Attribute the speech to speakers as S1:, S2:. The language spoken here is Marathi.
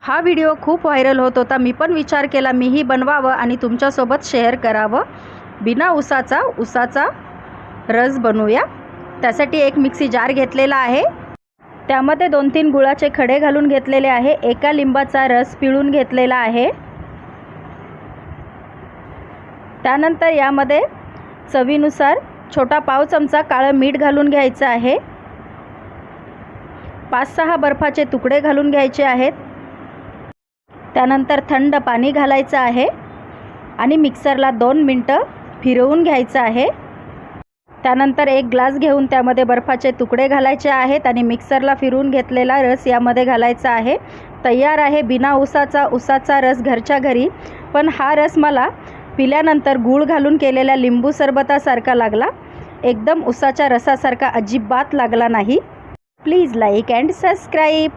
S1: हा व्हिडिओ खूप व्हायरल होत होता। मी पण विचार केला मीही बनवावं आणि तुमच्यासोबत शेअर करावं। बिना उसाचा रस बनवूया। त्यासाठी एक मिक्सी जार घेतलेला आहे। त्यामध्ये 2-3 गुळाचे खडे घालून घेतलेले आहे। एका लिंबाचा रस पिळून घेतलेला आहे। त्यानंतर यामध्ये चवीनुसार छोटा पाव चमचा काळं मीठ घालून घ्यायचं आहे। 5-6 बर्फाचे तुकडे घालून घ्यायचे आहेत। त्यानंतर थंड पाणी घालायचं आहे आणि मिक्सरला 2 मिनिटं फिरवून घ्यायचं आहे। त्यानंतर एक ग्लास घेऊन त्यामध्ये बर्फाचे तुकडे घालायचे आहेत आणि मिक्सरला फिरवून घेतलेला रस यामध्ये घालायचा आहे। तयार आहे बिना उसाचा रस घरच्या घरी। पण हा रस मला पिल्यानंतर गूळ घालून केलेल्या लिंबू सरबतासारखा लागला। एकदम उसाच्या रसासारखा अजिबात लागला नाही। Please like and subscribe.